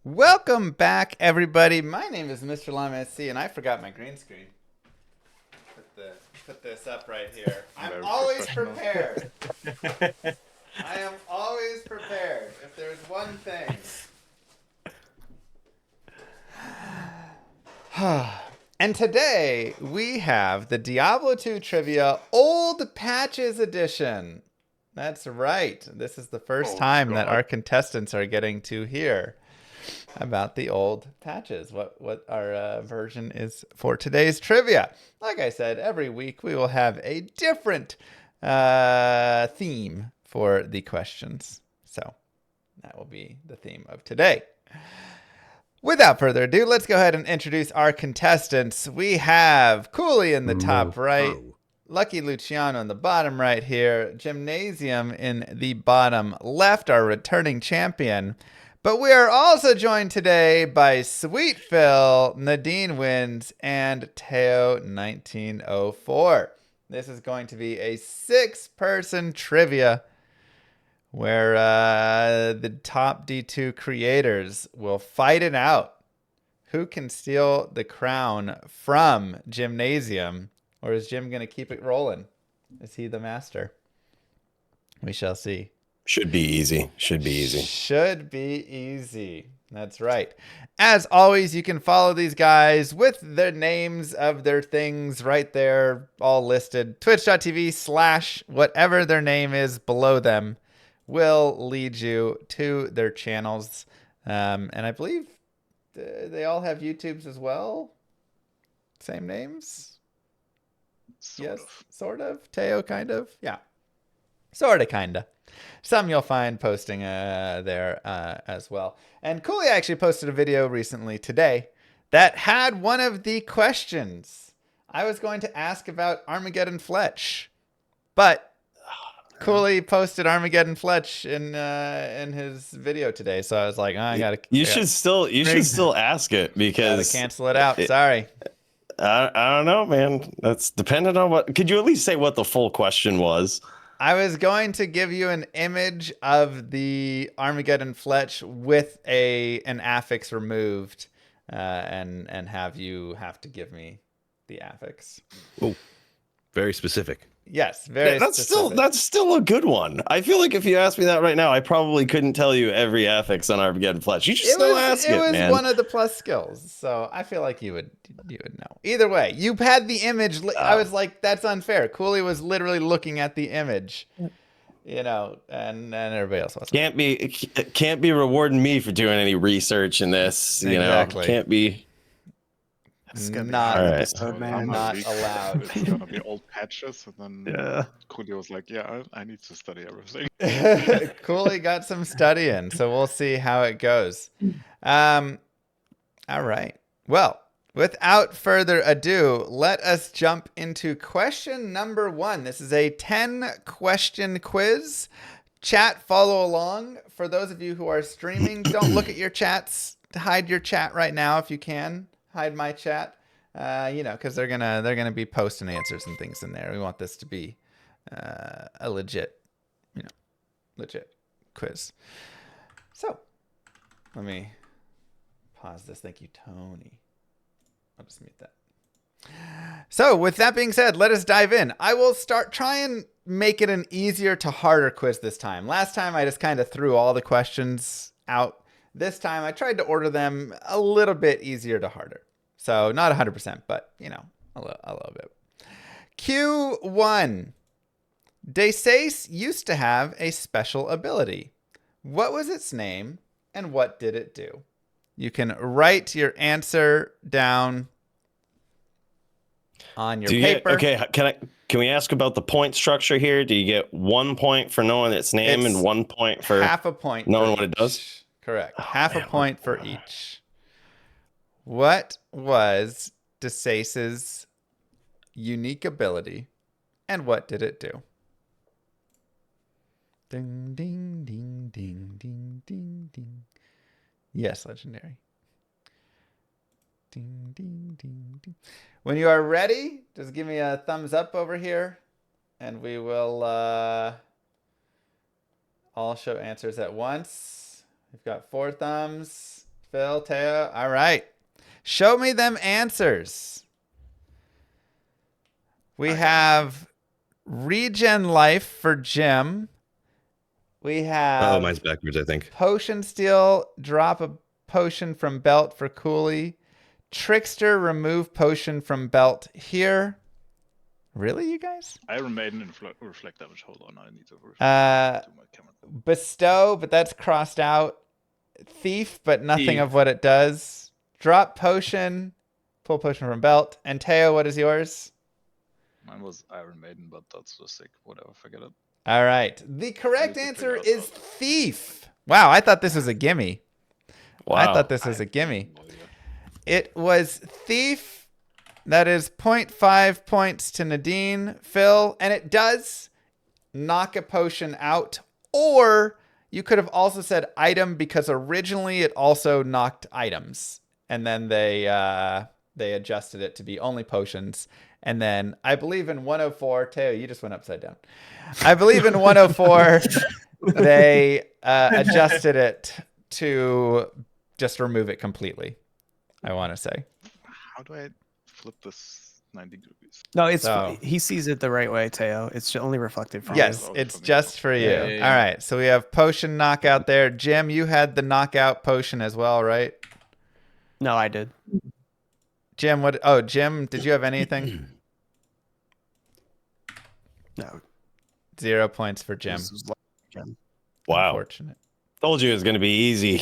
Welcome back, everybody. My name is Mr. Llama SC, and I forgot my green screen. Put this up right here. I'm Very always professional. prepared. I am always prepared. If there's one thing. And today we have the Diablo 2 Trivia Old Patches Edition. That's right. This is the first Oh time that God. our contestants are getting to hear about the old patches, what our version is for today's trivia. Like I said, every week we will have a different theme for the questions. So that will be the theme of today. Without further ado, let's go ahead and introduce our contestants. We have Coolie in the top right, Lucky Luciano in the bottom right here, Gymnasium in the bottom left, our returning champion. But we are also joined today by Sweet Phil, Nadine Wins, and Teo 1904. This is going to be a 6-person trivia where the top D2 creators will fight it out. Who can steal the crown from Gymnasium? Or is Jim going to keep it rolling? Is he the master? We shall see. Should be easy. Should be easy. Should be easy. That's right. As always, you can follow these guys with the names of their things right there, all listed. Twitch.tv/whatever their name is below them will lead you to their channels. And I believe they all have YouTubes as well. Same names? Sort of. Teo, kind of. Yeah. Sort of, kind of. Some you'll find posting there as well. And Coolie actually posted a video recently today that had one of the questions I was going to ask about Armageddon Fletch. But Coolie posted Armageddon Fletch in his video today, so I was like, oh, I gotta. You should still ask it because gotta cancel it out. Sorry. I don't know, man. That's dependent on what. Could you at least say what the full question was? I was going to give you an image of the Armageddon Fletch with an affix removed, and have you have to give me the affix. Oh, very specific. Yes, very. That's still a good one. I feel like if you asked me that right now, I probably couldn't tell you every affix on Armageddon Fletch. You should still ask it, man. It was one of the plus skills, so I feel like you would know. Either way, you had the image. I was like, that's unfair. Coolie was literally looking at the image, and everybody else was. Can't be rewarding me for doing any research in this. Exactly. Can't be. It's gonna Not be hard right. episode, man. Not allowed. It's gonna be old patches, and then Yeah. Coolie was like, "Yeah, I need to study everything." Coolie got some studying, so we'll see how it goes. All right. Well, without further ado, let us jump into question number 1. This is a 10-question quiz. Chat, follow along. For those of you who are streaming, don't look at your chats. Hide your chat right now if you can. Hide my chat. Because they're gonna be posting answers and things in there. We want this to be a legit quiz. So let me pause this. Thank you, Tony. I'll just mute that. So with that being said, let us dive in. I will try and make it an easier to harder quiz this time. Last time I just kind of threw all the questions out. This time I tried to order them a little bit easier to harder. So not 100%, but a little bit. Q1. Desace used to have a special ability. What was its name and what did it do? You can write your answer down on your paper. Can we ask about the point structure here? Do you get 1 point for knowing its name and 1 point for half a point knowing for what it does? Correct. Half a point for each. What was Desace's unique ability and what did it do? Ding, ding, ding, ding, ding, ding, ding. Yes, legendary. Ding, ding, ding, ding. When you are ready, just give me a thumbs up over here and we will all show answers at once. We've got 4 thumbs, Phil, Teo. All right. Show me them answers. We have regen life for Jim. We have mine's backwards, I think. potion steal, drop a potion from belt for Coolie. Trickster, remove potion from belt here. Really, you guys? Iron Maiden and reflect damage. Hold on, I need to reflect to my camera. Bestow, but that's crossed out. Thief, but nothing Thief. of what it does. Drop potion, pull potion from belt. And Teo, what is yours? Mine was Iron Maiden, but that's just sick. Whatever, forget it. All right. The correct I need to answer figure out is thief. Wow, I thought this was a gimme. Wow. I thought this was a gimme. It was thief. That is 0.5 points to Nadine, Phil, and it does knock a potion out. Or you could have also said item because originally it also knocked items, and then they adjusted it to be only potions. And then I believe in 104, Teo, you just went upside down. I believe in 104, they adjusted it to just remove it completely. I want to say. How do I flip this 90 degrees? No, it's So- he sees it the right way, Teo. It's only reflected for Yes, Oh, it's for me. just for you. Yeah, yeah, yeah. All right, so we have potion knockout there. Jim, you had the knockout potion as well, right? you. No, I did. Jim, what? Oh, Jim, did you have anything? No. 0 points for Jim. This was like- again. Wow. Unfortunate. Told you it was going to be easy.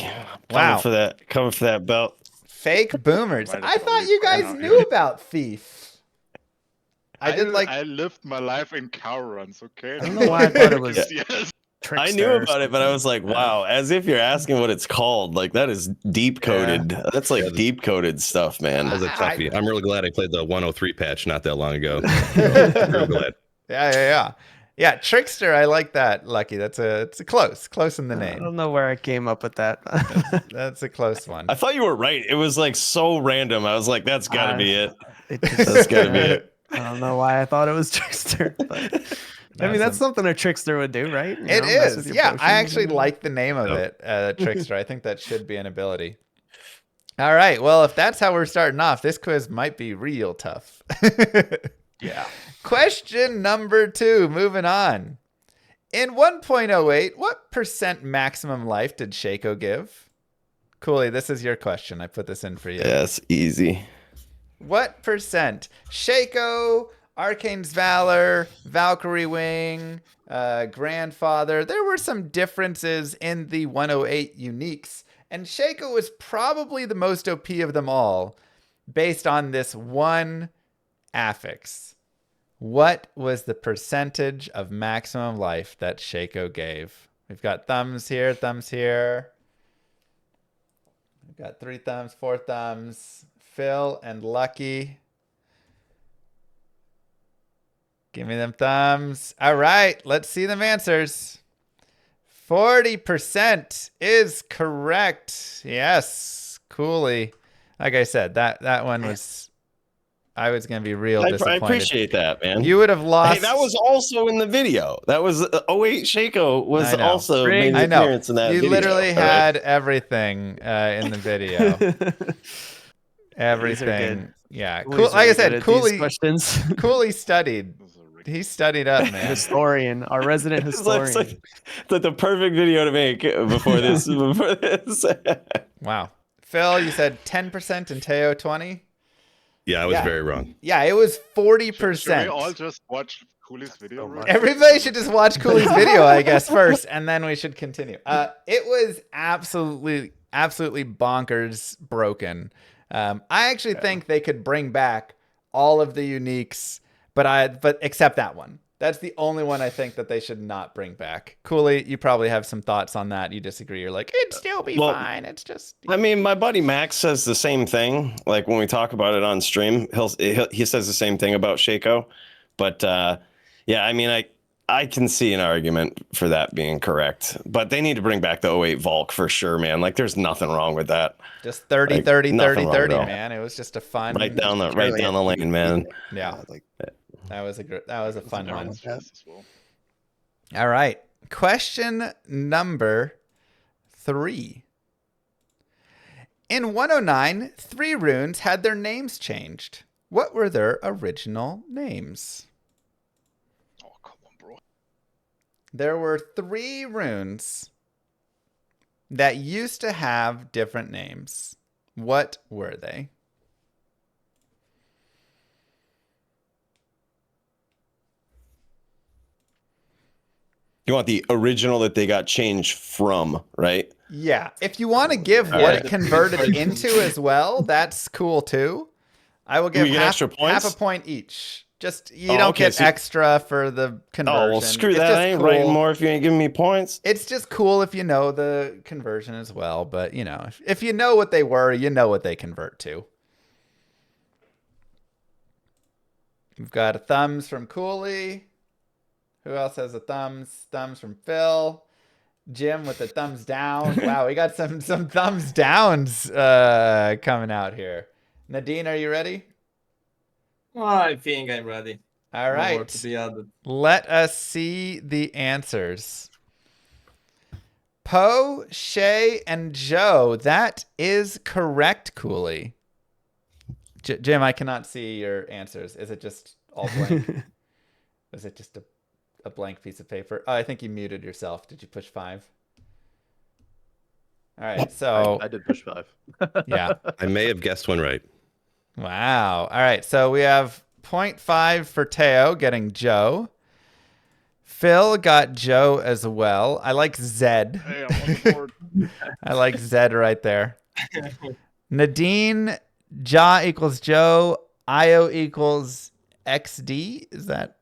Wow. Coming for that belt. Fake boomers. Might have I thought probably you guys gone out knew here. about Thief. I did like. I lived my life in cow runs. Okay. I don't know why I thought it was Yes. I Trickster knew or about it, but I something. was like, wow, as if you're asking what it's called. Like, that is deep coded. That's like deep coded stuff, man. That was a I- toughie. I'm really glad I played the 103 patch not that long ago. Real glad. Yeah, Trickster. I like that. Lucky. It's a close in the I name. don't know where I came up with that. That's a close one. I thought you were right. It was like so random. I was like, that's got to be it. It That's just, got to be it. I don't know why I thought it was Trickster. But, I mean, that's something a Trickster would do, right? You It know, mess with is. your Yeah, potions I actually and all like the name of Oh. it, Trickster. I think that should be an ability. All right. Well, if that's how we're starting off, this quiz might be real tough. Yeah. Question number 2. Moving on. In 1.08, what % maximum life did Shaco give? Coolie, this is your question. I put this in for you. Yes, easy. What percent? Shaco, Arcane's Valor, Valkyrie Wing, Grandfather. There were some differences in the 108 uniques, and Shaco was probably the most OP of them all based on this one affix. What was the percentage of maximum life that Shaco gave? We've got thumbs here, thumbs here. We've got 3 thumbs, 4 thumbs. Phil and Lucky. Give me them thumbs. All right, let's see them answers. 40% is correct. Yes, Coolie. Like I said, that one was. I was gonna be real I disappointed. appreciate that, man. You would have lost. Hey, that was also in the video. That was 08 Shaco was I know. also made an I know. appearance in that You video. literally All right. had everything in the video. Everything. good. Yeah. Coolie's Cool. Like I really said, good at these Coolie. questions. Coolie studied. This is a rig- He studied up, man. Historian, our resident It's like, historian. it's like the perfect video to make before this. Before this. Wow. Phil, you said 10% and Teo 20? Yeah, I was Yeah. very wrong. Yeah, it was 40%. Should we all just watch Coolie's video? real quick? Everybody should just watch Coolie's video, I guess, first, and then we should continue. It was absolutely bonkers broken. I actually think they could bring back all of the uniques, but except that one. That's the only one I think that they should not bring back. Coolie, you probably have some thoughts on that. You disagree. You're like, it'd still be Well, fine. It's just. I mean, my buddy Max says the same thing. Like when we talk about it on stream, he says the same thing about Shaco. But yeah, I mean, I can see an argument for that being correct. But they need to bring back the '08 Volk for sure, man. Like there's nothing wrong with that. Just 30, Like, 30, nothing 30, wrong 30, at all. man. It was just a fun. Right down the lane, man. Yeah, Like, that was a fun Yeah, one. it's just as well. All right. Question number 3. In 109, 3 runes had their names changed. What were their original names? Oh, come on, bro. There were 3 runes that used to have different names. What were they? You want the original that they got changed from, right? Yeah. If you want to give All what right. it converted into as well, that's cool too. I will Do give we get extra half a points? point each. Just you Oh, don't okay, get so- extra for the conversion. Oh, well, screw It's that. just I ain't cool. writing more if you ain't giving me points. It's just cool if you know the conversion as well. But, you know, if you know what they were, you know what they convert to. We've got a thumbs from Coolie. Who else has a thumbs? Thumbs from Phil. Jim with the thumbs down. Wow, we got some thumbs downs coming out here. Nadine, are you ready? I think I'm ready. All No more right. to be added. Let us see the answers. Poe, Shay, and Joe. That is correct, Cooley. Jim, I cannot see your answers. Is it just all blank? Is it just a blank piece of paper? Oh, I think you muted yourself. Did you push 5? All right, so I did push 5. yeah. I may have guessed one right. Wow. All right, so we have 0.5 for Teo getting Joe. Phil got Joe as well. I like Zed. Hey, I'm on the board. I like Zed right there. Nadine, Ja equals Joe. Io equals XD. Is that?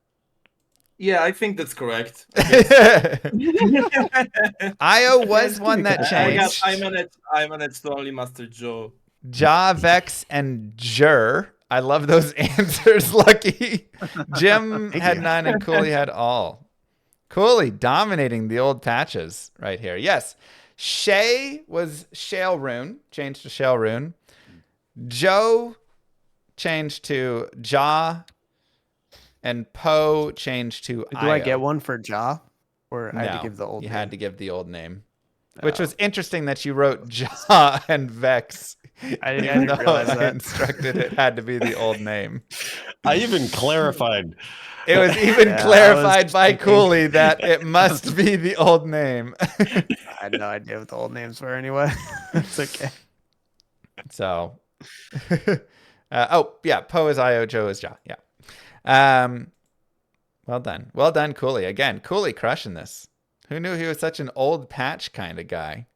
Yeah, I think that's correct. Io was one that changed. I managed to only master Joe. Ja, Vex, and Jur. I love those answers, Lucky. Jim had 9 and Cooley had all. Cooley dominating the old patches right here. Yes. Shay was Shale Rune, changed to Shale Rune. Joe changed to Ja. And Poe changed to Do I Io. get one for Ja? Or I had No, to give the old you name? had to give the old name. Which was interesting that you wrote Ja and Vex. I Even didn't though realize I that. instructed it had to be the old name. I even clarified. It was even Yeah, I clarified was by thinking- Cooley that it must be the old name. I had no idea what the old names were anyway. It's okay. So, oh yeah, Poe is Io, Joe is Ja. Yeah. Well done, Cooley. Again, Cooley crushing this. Who knew he was such an old patch kind of guy?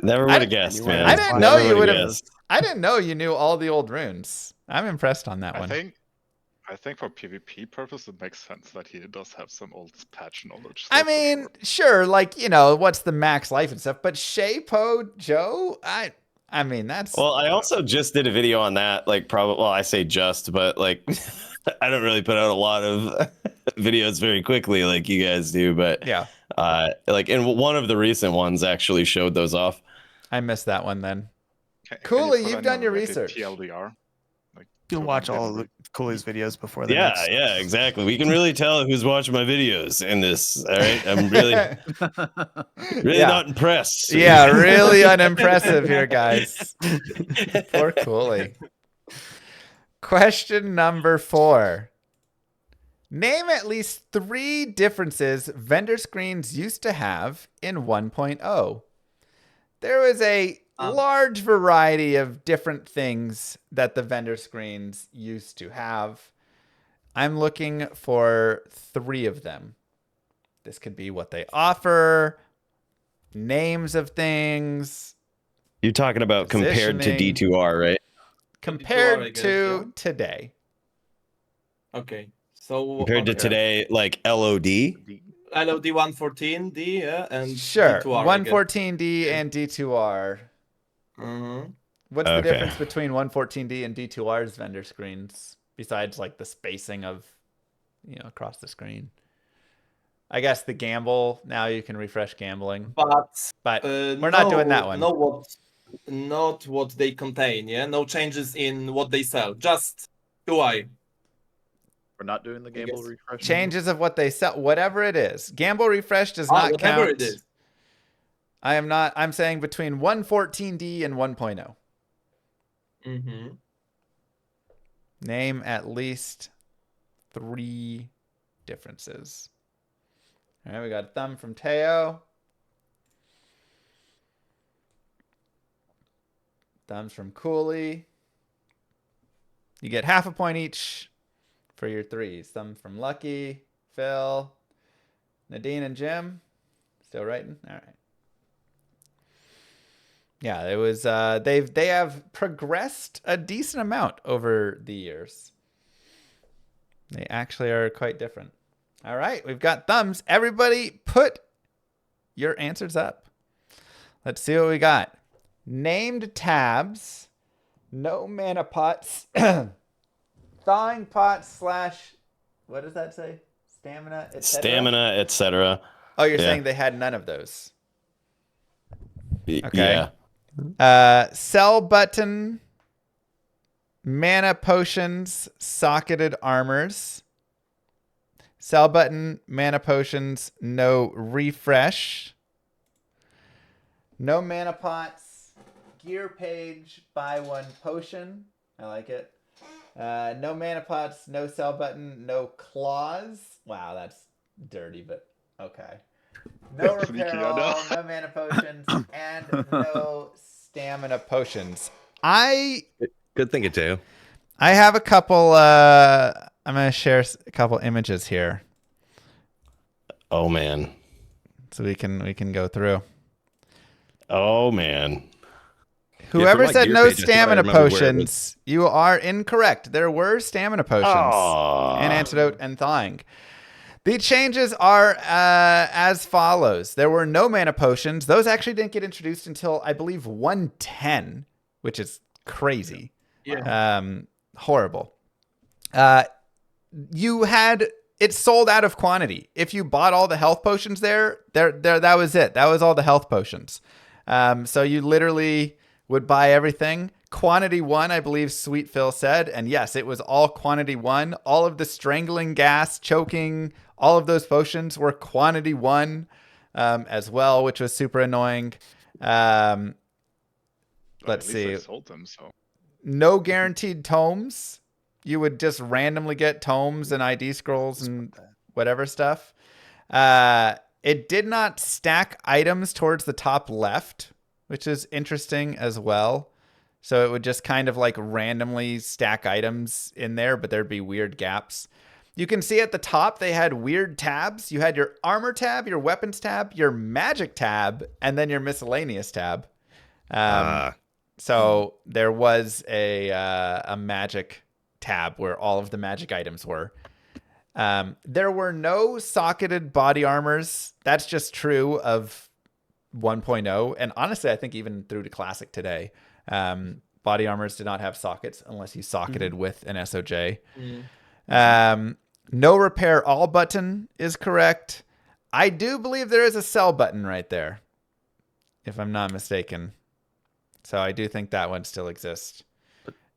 Never I would have didn't- guessed, man. I didn't know Never you would've would've- guessed. I didn't know you knew all the old runes. I'm impressed on that one. I think for PvP purpose, it makes sense that he does have some old patch knowledge. I so for mean, sure. sure, like, you know, what's the max life and stuff, but Shay, Poe, Joe, I mean, that's Well, I also just did a video on that. Like, probably, well, I say just, but like, I don't really put out a lot of videos very quickly like you guys do. But yeah. like, in one of the recent ones actually showed those off. I missed that one then. Can Cooley, you put you've on done your like a research. TLDR? Like, You can to watch like all get of Cooley's videos before the Yeah, next. yeah, exactly. We can really tell who's watching my videos in this. All right, I'm really Yeah. not impressed. Yeah, really unimpressive here, guys. Poor Cooley. Question number 4. Name at least 3 differences vendor screens used to have in 1.0. There was a large variety of different things that the vendor screens used to have. I'm looking for 3 of them. This could be what they offer, names of things, You're talking about compared to Positioning. D2R, right? compared I guess, to yeah. today. Okay. So Compared to today, like LOD. LOD 114D, yeah, and Sure, D2R, I guess. 114D and D2R. Mhm. What's the Okay. difference between 114D and D2R's vendor screens besides like the spacing of, you know, across the screen? I guess the gamble, now you can refresh gambling, But but we're not doing that one. Not what they contain, yeah? No changes in what they sell, just UI. We're not doing the gamble guess. refresh. Changes of what they sell, whatever it is. Gamble refresh does Ah, not whatever count. it is. I'm saying between 114D and 1.0. Mm-hmm. Name at least 3 differences. All right, we got a thumb from Teo. Thumbs from Coolie. You get half a point each for your 3s. Thumb from Lucky, Phil, Nadine, and Jim. Still writing? All right. Yeah, it was. They have progressed a decent amount over the years. They actually are quite different. All right, we've got thumbs. Everybody, put your answers up. Let's see what we got. Named tabs, no mana pots, thawing pots / what does that say? Stamina, etc. Stamina, etc. Oh, you're saying they had none of those. Okay. Yeah. Sell button, mana potions, socketed armors. Sell button, mana potions, no refresh. No mana pots, gear page, buy 1 potion. I like it. No mana pots, no sell button, no claws. Wow, that's dirty, but okay. No repair all, no mana potions, and no stamina potions. Good thinking, Teo. I have a couple. I'm gonna share a couple images here, Oh man. so we can go through. Oh man. Whoever my said gear no page, I thought I stamina remembered where it potions, you are incorrect. There were stamina potions Aw. and antidote and thawing. The changes are as follows. There were no mana potions. Those actually didn't get introduced until, I believe, 110, which is crazy. Yeah. Horrible. You had it sold out of quantity. If you bought all the health potions there, that was it. That was all the health potions. So you literally would buy everything. Quantity 1, I believe Sweet Phil said. And yes, it was all quantity 1. All of the strangling gas, choking, all of those potions were quantity 1 as well, which was super annoying. Let's see. I sold them, so. No guaranteed tomes. You would just randomly get tomes and ID scrolls and whatever stuff. It did not stack items towards the top left, which is interesting as well. So it would just kind of like randomly stack items in there, but there'd be weird gaps. You can see at the top, they had weird tabs. You had your armor tab, your weapons tab, your magic tab, and then your miscellaneous tab. So there was a magic tab where all of the magic items were. There were no socketed body armors. That's just true of 1.0. And honestly, I think even through to Classic today, body armors did not have sockets unless you socketed with an SOJ. No repair all button is correct. I do believe there is a sell button right there, if I'm not mistaken. So I do think that one still exists.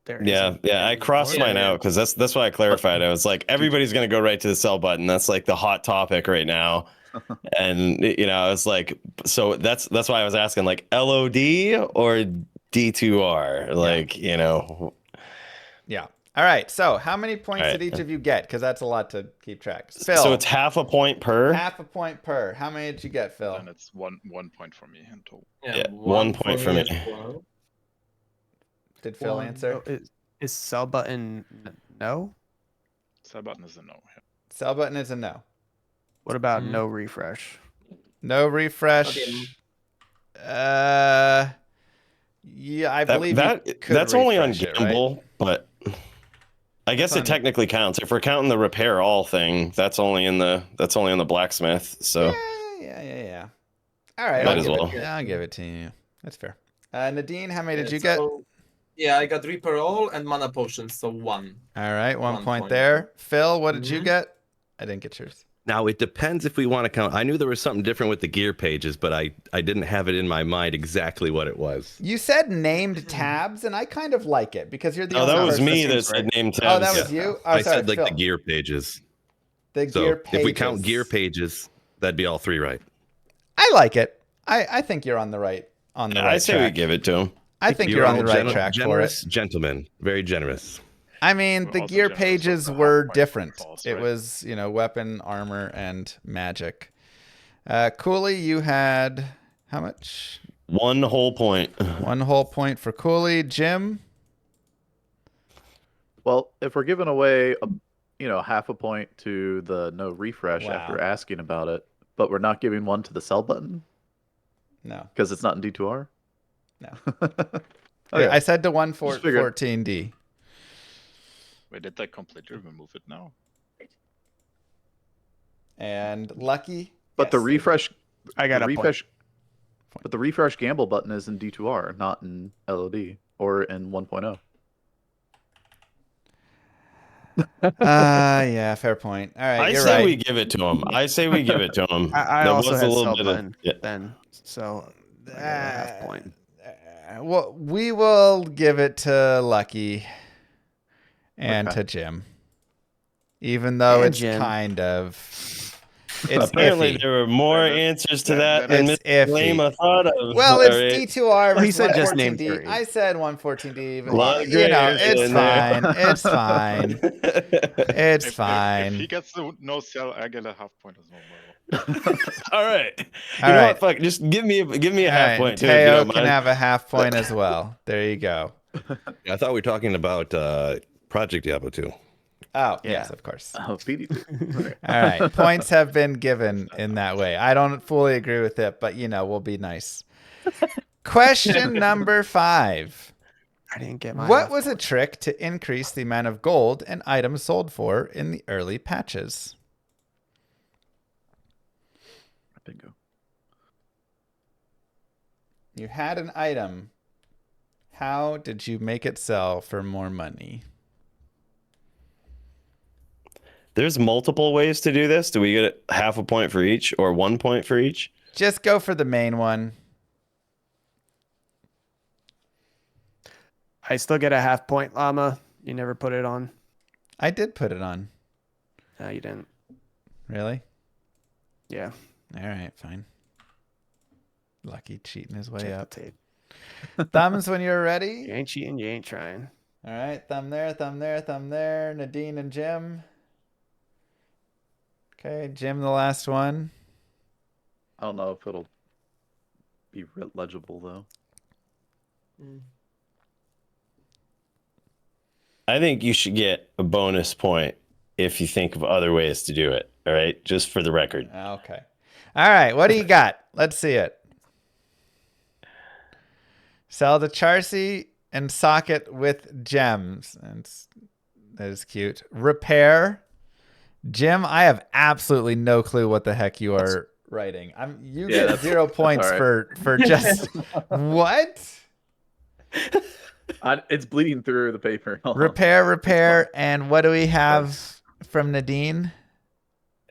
Yeah, I crossed mine out because that's why I clarified. I was like, everybody's gonna go right to the sell button. That's like the hot topic right now. And I was like, so that's why I was asking, like, LOD or D2R, like, Yeah. All right. So how many points did each of you get? Because that's a lot to keep track. Phil. So it's half a point per. Half a point per. How many did you get, Phil? And it's one point for me in total. Yeah, 1 point for me. as well. Did Phil answer? Is sell button no? Sell button is a no. Yeah. Sell button is a no. What about no refresh? No refresh. Okay. Yeah, I believe that's only on refresh it, Gamble, but I guess it technically counts. If we're counting the repair all thing, that's only on the blacksmith. So yeah. All right, Might as well. I'll give it to you. That's fair. Nadine, how many did you get? Yeah, I got repair all and mana potions, so 1. All right, 1 1 point point. there. Phil, what did you get? I didn't get yours. Now, it depends if we want to count. I knew there was something different with the gear pages, but I didn't have it in my mind exactly what it was. You said named tabs, and I kind of like it because you're the only that was person me that that seems said name tabs. Oh, that was you? Oh, I sorry, said like Phil. the gear pages. The So gear pages. if we count gear pages, that'd be all 3 right. I like it. I think you're on the right I say we track. give it to him. I think you're on the right Gen- track for generous it. gentleman, very generous. I mean, We're the also gear generous with pages the half were point different. false, It right? was, weapon, armor, and magic. Coolie, you had how much? 1 whole point. 1 whole point for Coolie. Jim? Well, if we're giving away half a point to the no refresh Wow. after asking about it, but we're not giving one to the sell button No. because it's not in D2R. No. Okay. I said to Just figured. 114D. Wait, did they completely remove it now? And Lucky? But the Yes, refresh, I got the a point. refresh, but the refresh gamble button is in D2R, not in LOD or in 1.0. Yeah, fair point. All right, I you're say right. we give it to him. I say we give it to him. I There also was had a little sell bit button of then, so I got a half point. Well, we will give it to Lucky and Okay. to Jim, even though And it's Jim. kind of it's Apparently, iffy. there were more answers to that than It's Mr. iffy. Lima thought of. Well, All it's right. D2R Well, he versus said just name 114D. 3. I said 114D, but Lot of gray hairs it's in there. fine. It's fine. It's If fine. he gets the no sell, I get a half point as well. All right. All you know right. what? Fuck. Just give me a All half right, point too, if you Teo don't can mind. have a half point as well. There you go. I thought we were talking about Project Diablo 2. Oh, Yeah. yes, of course. Oh, PD2. All right. Points have been given in that way. I don't fully agree with it, but we'll be nice. Question number 5. I didn't get my What half was a point. trick to increase the amount of gold and items sold for in the early patches? Bingo. You had an item. How did you make it sell for more money? There's multiple ways to do this. Do we get half a point for each or 1 point for each? Just go for the main one. I still get a half point, Llama. You never put it on. I did put it on. No, you didn't. Really? Yeah. All right, fine. Lucky cheating his way Check up. the tape. Thumbs when you're You ready. ain't cheating. You ain't trying. All right, thumb there, thumb there, thumb there. Nadine and Jim. Okay, Jim, the last one. I don't know if it'll be legible though. I think you should get a bonus point if you think of other ways to do it. All right, just for the record. Okay. All right, what do you got? Let's see it. Sell the Charcy and socket with gems. That is cute. Repair. Jim, I have absolutely no clue what the heck you are writing. You Yeah, get 0 points all for just what? It's bleeding through the paper. Repair, and what do we have from Nadine?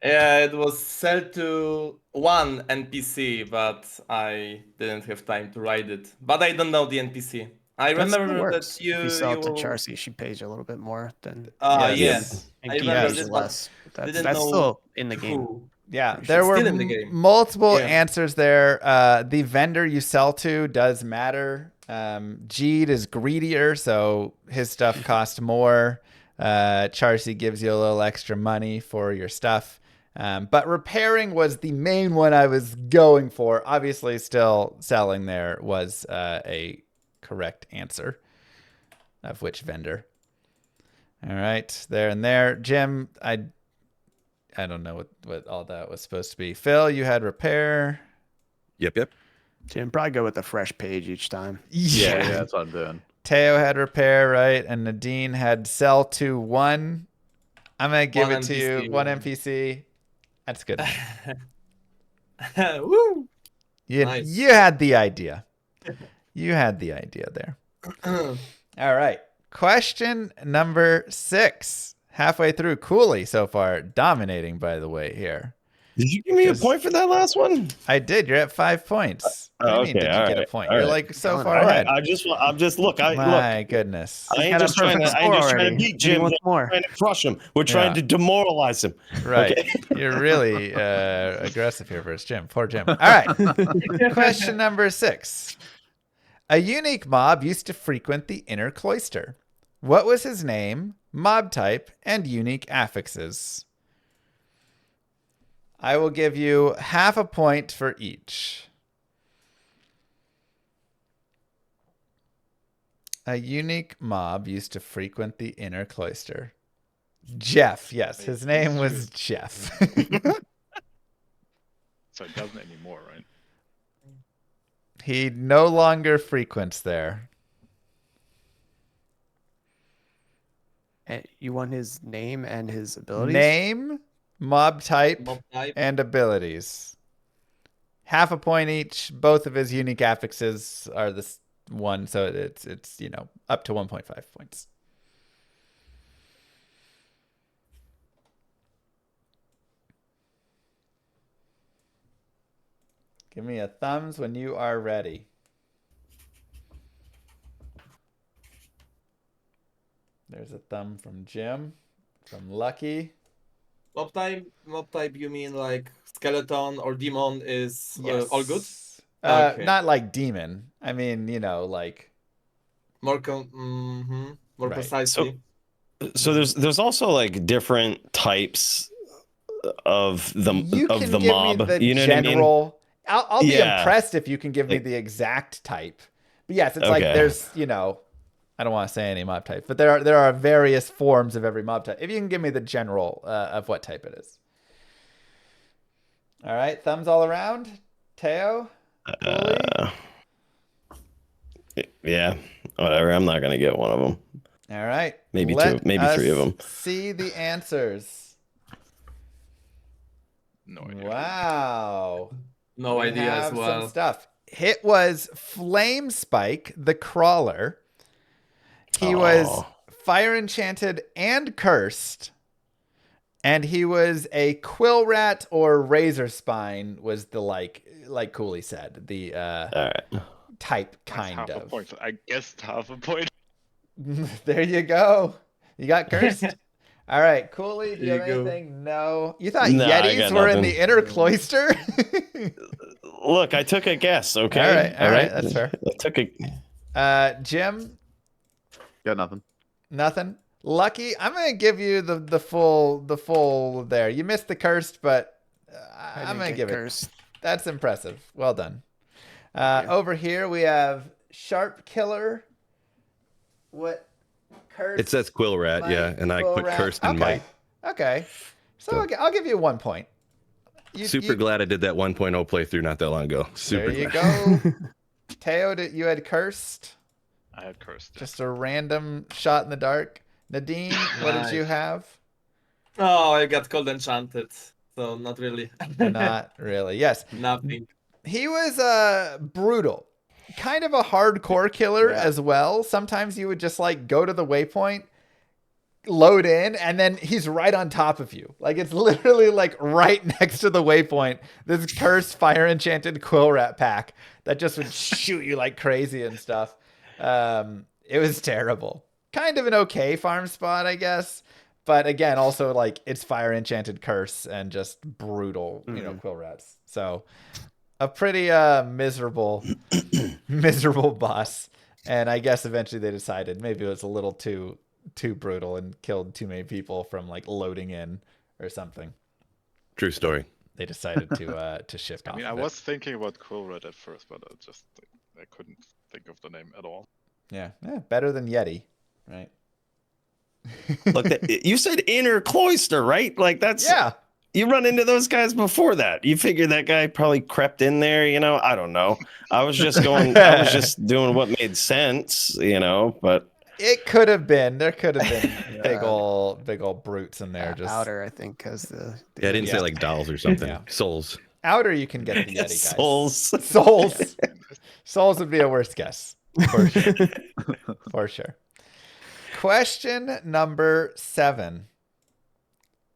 Yeah, it was sell to one NPC, but I didn't have time to write it. But I don't know the NPC. I That still remember works. that you. If you sell it to you- Charcy, she pays you a little bit more than. Yes. And I Geek remember pays this, you but less. But didn't that's know still in the game. who. Yeah, She's there were still in the game. multiple Yeah. answers there. The vendor you sell to does matter. Jeed is greedier, so his stuff costs more. Charcy gives you a little extra money for your stuff. But repairing was the main one I was going for. Obviously, still selling there was a correct answer of which vendor. All right, there and there. Jim, I don't know what all that was supposed to be. Phil, you had repair. Yep. Jim, probably go with a fresh page each time. Yeah, that's what I'm doing. Teo had repair, right? And Nadine had sell to one. I'm going to give One it to NPC, you. One yeah. NPC. That's good. Woo! You, Nice. you had the idea. You had the idea there. All right. Question number 6. Halfway through. Coolie so far. Dominating, by the way, here. Did you give me Just- a point for that last one? I did. You're at 5 points. What do you mean, okay, did you all get a right, point? all You're right. like so All far All right, ahead. I'm just look. My goodness. I ain't Got a just trying to. perfect I ain't just score trying to already. beat And Jim. he wants We're more. trying to crush him. We're trying Yeah. to demoralize him. Right. Okay. You're really aggressive here versus Jim. Poor Jim. All right. Question number 6. A unique mob used to frequent the inner cloister. What was his name, mob type, and unique affixes? I will give you half a point for each. A unique mob used to frequent the inner cloister. Jeff, yes, his name was Jeff. So it doesn't anymore, right? He no longer frequents there. You want his name and his abilities? Name, mob type, Mob type. and abilities. Half a point each. Both of his unique affixes are this one, so it's up to 1.5 points. Give me a thumbs when you are ready. There's a thumb from Jim, from Lucky. Mob type. You mean like skeleton or demon is Yes. all good? Okay. Not like demon. I mean, like More Right. precisely. So there's also like different types of the you can give mob. me the You know what I mean? general. I'll be Yeah. impressed if you can give me Like- the exact type. But yes, it's like Okay. there's I don't want to say any mob type, but there are various forms of every mob type. If you can give me the general of what type it is. All right, thumbs all around. Teo, Coolie? Yeah, whatever. I'm not gonna get one of them. All right. Maybe Let two, maybe three of us them. See the answers. No idea. Wow. No We idea as have well. some stuff. It was Flame Spike, the crawler. He was Oh. fire enchanted and cursed. And he was a quill rat or razor spine was the like Coolie said, the All right. type That's kind half a of. point. I guessed half a point. There you go. You got cursed. All right, Coolie, do you have There you go. anything? No. You thought No, I Yetis got were in nothing. the inner cloister? Look, I took a guess. Okay. All right, that's fair. I took a. Jim, Got nothing. nothing. Lucky, I'm gonna give you the full there. You missed the cursed, but I'm gonna give cursed. it. That's impressive. Well done. you. Over here we have Sharp Killer. What? Cursed? It says Quill Rat, Might, yeah, and I Quill put Rat. cursed and might. Okay. So So- I'll give you 1 point. Super glad I did that 1.0 playthrough not that long ago. Super There you glad. go. Teo, you had cursed. I had cursed. Just a random shot in the dark. Nadine, what did you Nice. have? Oh, I got cold enchanted. So not really. Not really. Yes. Nothing. He was brutal. Kind of a hardcore killer as well. Sometimes you would just like go to the waypoint, load in, and then he's right on top of you. Like it's literally like right next to the waypoint. This cursed fire enchanted quill rat pack that just would shoot you like crazy and stuff. It was terrible. Kind of an okay farm spot, I guess. But again, also like it's fire enchanted curse and just brutal, quill rats. So a pretty miserable boss. And I guess eventually they decided maybe it was a little too brutal and killed too many people from like loading in or something. True story. They decided to shift off. I mean, I was thinking about Quill Red at first, but I couldn't think of the name at all. yeah, better than Yeti, right? Look, you said inner cloister, right? Like that's Yeah. You run into those guys before that. You figure that guy probably crept in there. I don't know. I was just doing what made sense. But It could have been. There could have been big old brutes in there. Just Outer, I think, has the Yeah, I didn't say like dolls or something. Yeah. Souls. outer, you can get the Yeti guys. souls. Souls would be a worse guess for sure. For sure. Question number 7.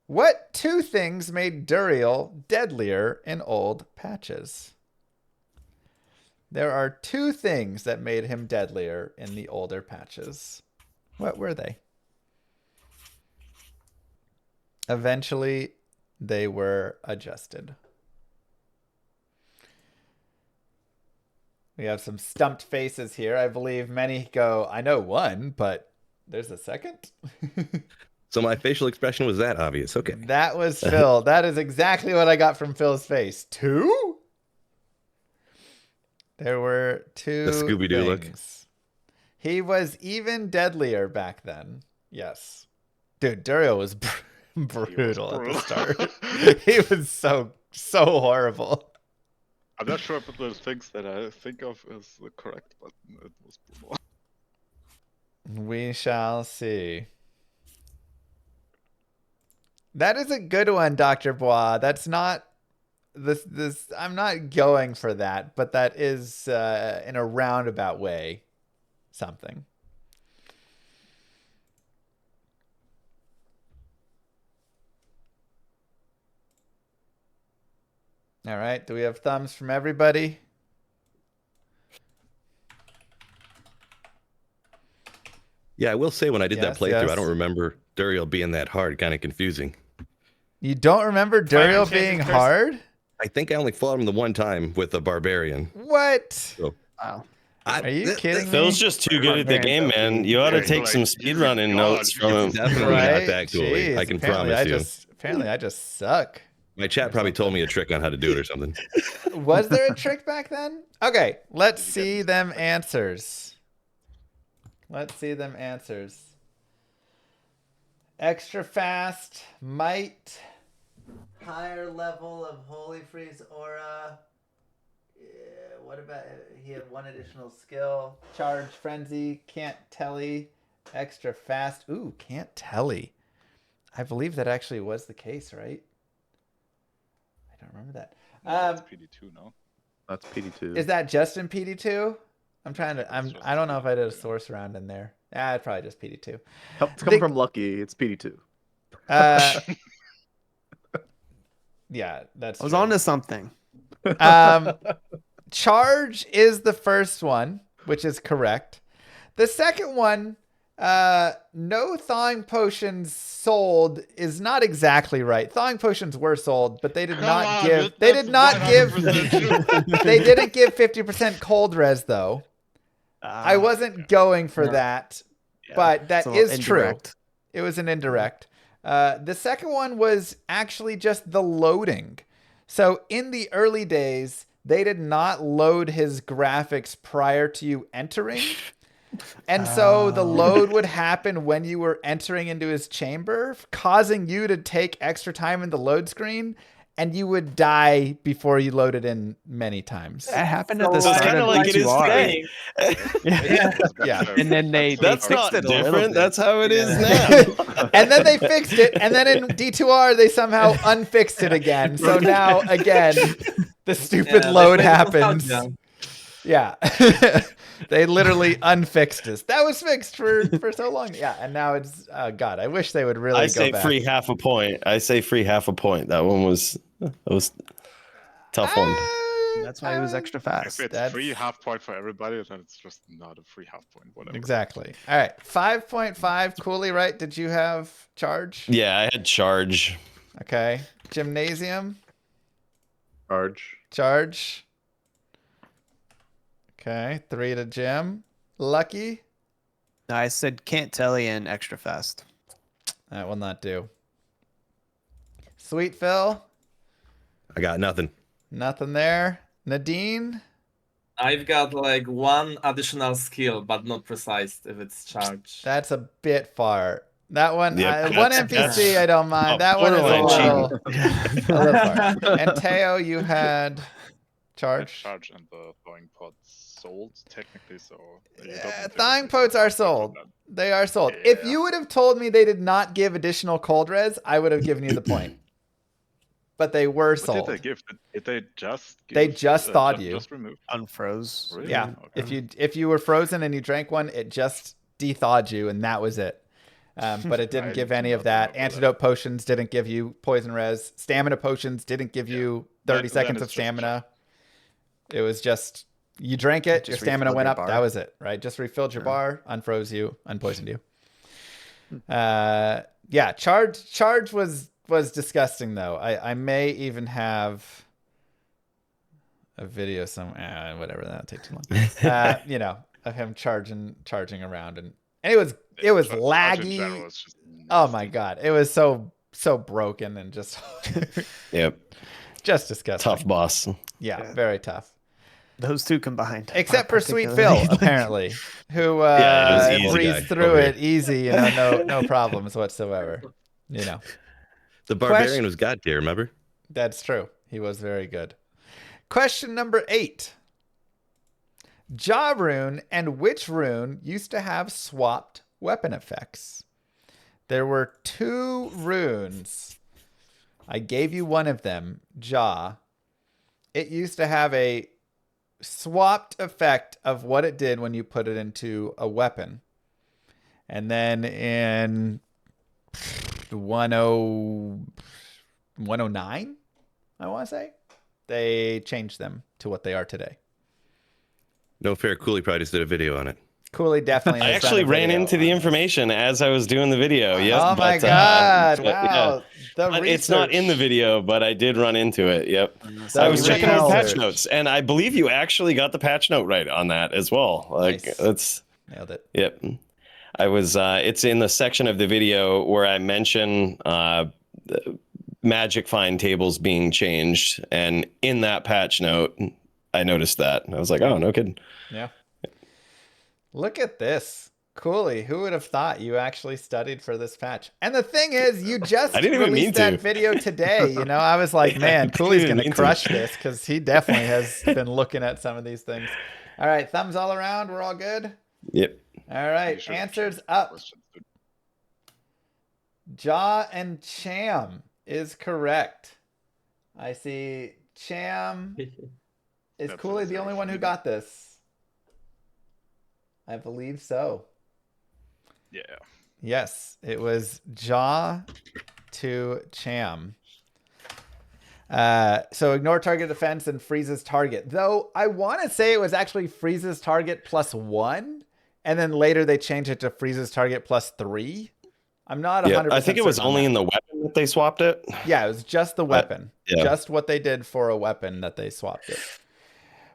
What 2 things made Duriel deadlier in old patches? There are 2 things that made him deadlier in the older patches. What were they? Eventually, they were adjusted. We have some stumped faces here. I believe many go, I know one, but there's a second. So my facial expression was that obvious. Okay. That was Phil. That is exactly what I got from Phil's face. 2? There were 2 The Scooby-Doo look. things. He was even deadlier back then. Yes. Dude, Dario was brutal at the start. He was so horrible. I'm not sure if the things that I think of is correct, but it was brutal. We shall see. That is a good one, Dr. Bois. That's not this I'm not going for that, but that is in a roundabout way something. All right, do we have thumbs from everybody? Yeah, I will say when I did that Yes, playthrough, yes. I don't remember Duriel being that hard. Kind of confusing. You don't remember Duriel Fire being chasing hard? I think I only fought him the one time with a barbarian. What? Wow. Are you kidding me? Phil's just too good at the game, man. You ought to take some speedrunning notes from him. Definitely Right? not that Coolie. Jeez, I can apparently promise you. Apparently I just suck. My chat probably told me a trick on how to do it or something. Was there a trick back then? Okay, let's see them answers. Let's see them answers. Extra fast, might, higher level of Holy Freeze aura. Yeah, what about he had one additional skill? Charge frenzy, can't telly, extra fast. Ooh, can't telly. I believe that actually was the case, right? I don't remember that. That's PD2, no? That's PD2. Is that just in PD2? I'm trying to. That's just I don't know if I did a PD2. source round in there. It's probably just PD2. Help to come from Lucky. It's PD2. Yeah, that's. I was true. on to something. Charge is the first one, which is correct. The second one, no thawing potions sold is not exactly right. Thawing potions were sold, but they did not give. They did not give. They didn't give 50% cold res though. I wasn't going for that, but that is true. It was an indirect. The second one was actually just the loading. So in the early days, they did not load his graphics prior to you entering. And so the load would happen when you were entering into his chamber, causing you to take extra time in the load screen, and you would die before you loaded in many times. That happened at the So it's start kind of of like it is D2R. today. Yeah. And then they That's fixed not it a little different. bit. That's how it is now. And then they fixed it, and then in D2R they somehow unfixed it again. So now again, the stupid load happens. Yeah. They literally unfixed this. That was fixed for so long. Yeah, and now it's God, I wish they would really I go say back. free half a point. I say free half a point. That was tough one. That's why it was extra If fast. it's free half point for everybody, then it's just not a free half point. Whatever. Exactly. All right. 5.5. Coolie, right? Did you have charge? Yeah, I had charge. Okay. Gymnasium. Charge. Okay. 3 to Jim. Lucky. No, I said can't telly and extra fast. That will not do. Sweet Phil. I got nothing. Nothing there. Nadine. I've got like one additional skill, but not precise if it's charge. That's a bit far. That one, Yep, one that's- NPC, I don't mind. Oh, That one is a borderline little, a little far. And Teo, you had charge. Charge and the thawing pod sold technically, so you don't need to Thawing take pods that are into sold. account. They are sold. If Yeah. you would have told me they did not give additional cold res, I would have given you the point. But they were What sold. did they give? Did they just? They give, just thawed you. Just remove. Unfroze. Really? Yeah. Okay. If you were frozen and you drank one, it just de-thawed you, and that was it. But it didn't I give do any not of that. remember that. Antidote potions didn't give you poison res. Stamina potions didn't give you 30 Then seconds it's of just stamina. It was just you drank it, your Just stamina refilled went your up. bar. That was it, right? Just refilled your bar, unfroze you, unpoisoned you. Yeah, charge was disgusting though. I may even have a video whatever, that'll take too long. You know, of him charging around, and it was Charge in laggy. general is just Oh my nasty. god, it was so broken and just Yep. just disgusting. Tough boss. Yeah, very tough. Those two combined. Except for Sweet particularly. Phil, apparently, who Yeah, it was easy breezed guy through over it easy, you know, no problems whatsoever. You know, The barbarian Question- was god tier, remember? that's true. He was very good. Question number 8. Ja rune and which rune used to have swapped weapon effects? There were 2 runes. I gave you one of them, Ja. It used to have a swapped effect of what it did when you put it into a weapon. And then in 109, I want to say, they changed them to what they are today. No fair. Coolie probably just did a video on it. Coolie definitely I has done actually a ran video into the on this. information as I was doing the video. Yes. Oh my god! but, Wow, the But it's not in the research. video, but I did run into it. Yep. The I was checking out patch research. notes, and I believe you actually got the patch note right on that as well. Like Nice. that's Nailed it. yep. I was. It's in the section of the video where I mention magic find tables being changed, and in that patch note, I noticed that. I was like, oh, no kidding. Yeah. Look at this. Coolie, who would have thought you actually studied for this patch? And the thing is, you just I didn't even released mean that to. video today. You know, I was like, Yeah, man, I didn't Coolie's even going to mean to. crush this because he definitely has been looking at some of these things. All right, thumbs all around. We're all good? Yep. All You right, should have answers changed the up. questions, dude. Ja and Cham is correct. I see Cham. Is That's Cooley a the zero only for one who me. got this? I believe so. Yeah. Yes, it was Ja to Cham. So ignore target defense and freezes target. Though I want to say it was actually freezes target +1, and then later they changed it to freezes target +3. I'm not 100%. Yeah. I think it was certain on only that. in the weapon that they swapped it. Yeah, it was just the weapon. yeah. Just what they did for a weapon that they swapped it.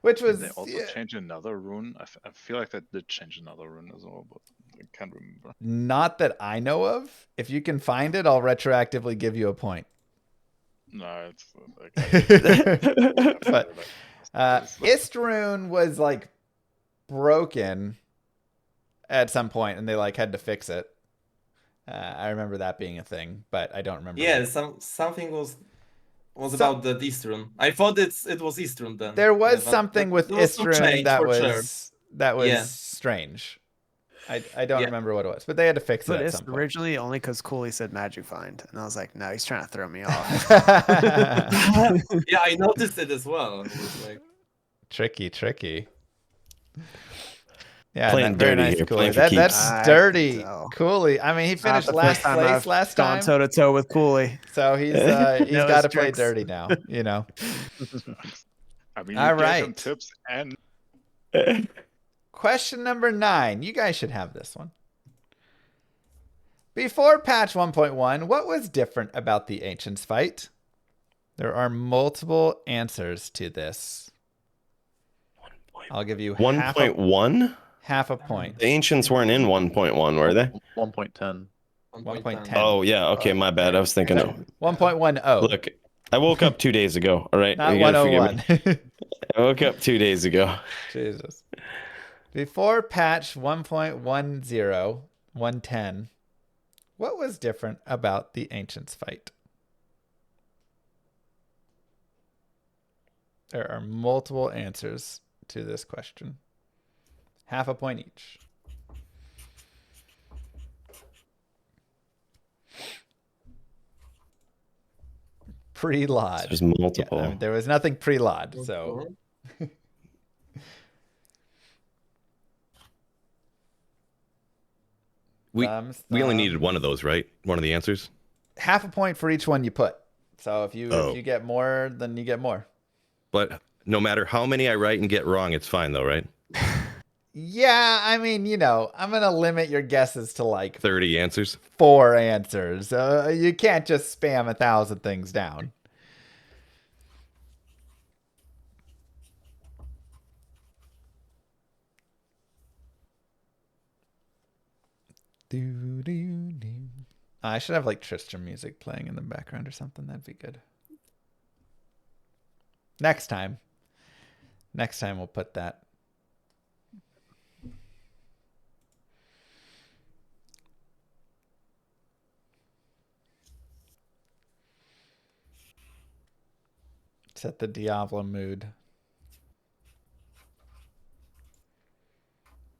Which Did was they also change another rune? I feel like they did change another rune as well, but I can't remember. not that I know of. If you can find it, I'll retroactively give you a point. No, it's like, But Istrune was like broken at some point, and they like had to fix it. I remember that being a thing, but I don't remember. Yeah, something was about the Eastern. I thought it was Eastern then. There was Yeah, but something with there was some Istrune change that for was sure. Yeah. strange. I don't Yeah. remember what it was, but they had to fix it But at it's some point. originally only because Cooley said magic find, and I was like, no, he's trying to throw me off. Yeah, I noticed it as well. It was like, tricky. Yeah, Playing very dirty nice, here, Cooley. playing for keeps. That's I dirty, can tell. Cooley. I mean, he Not finished the last first time place I've last gone time, toe to toe with Cooley. so he's Know got to his play tricks. dirty now. You know. I mean, All you gave him right. tips and Question number 9. You guys should have this one. Before patch 1.1, what was different about the Ancients fight? There are multiple answers to this. I'll give you half a 1.1? point. The ancients weren't in 1.1, were they? 1.10. 1.10. Oh, yeah. Okay, my bad. I was thinking of. 1.10. Look, I woke up 2 days ago. All right. Not You gotta forgive me. 101. I woke up 2 days ago. Jesus. Before patch 1.10, 110, what was different about the Ancients fight? There are multiple answers to this question. Half a point each. Pre-Lod. There's multiple. Yeah, I mean, there was nothing pre-Lod, so We thumbs, we only thumbs. needed one of those, right? One of the answers. Half a point for each one you put. So if you Oh. get more, then you get more. But no matter how many I write and get wrong, it's fine though, right? Yeah, I mean, you know, I'm gonna limit your guesses to like 30 answers. 4 answers. You can't just spam 1,000 things down. I should have like Tristram music playing in the background or something. That'd be good. Next time we'll put that. Set the Diablo mood.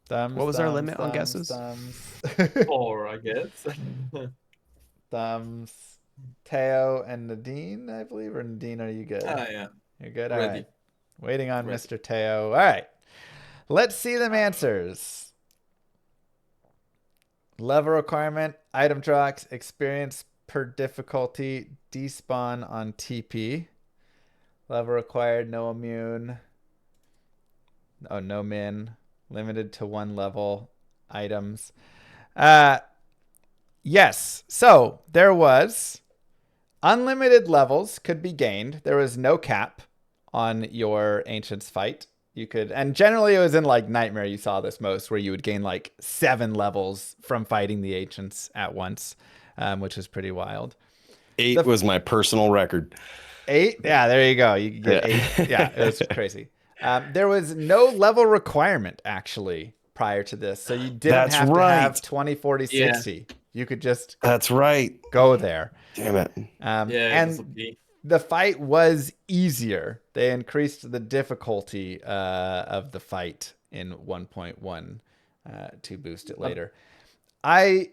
Thumbs, What was our thumbs, limit on thumbs, guesses? thumbs. 4, I guess. Thumbs. Teo and Nadine, I believe. Or Nadine, are you good? Yeah. You're good? All Ready. right. Waiting on Ready. Mr. Teo. All right. Let's see them answers. Level requirement, item drops, experience per difficulty, despawn on TP. Level required, no immune. Oh, no min. Limited to 1 level items. Yes. So there was unlimited levels could be gained. There was no cap on your Ancients fight. You could, and generally it was in like Nightmare you saw this most, where you would gain like 7 levels from fighting the Ancients at once, which is pretty wild. 8 was my personal record. 8? Yeah, there you go. You could get 8. Yeah, it was crazy. There was no level requirement actually prior to this, so you didn't have to have 20, 40, 60. You could just That's right. go there. Damn it. And the fight was easier. They increased the difficulty of the fight in 1.1 to boost it later. I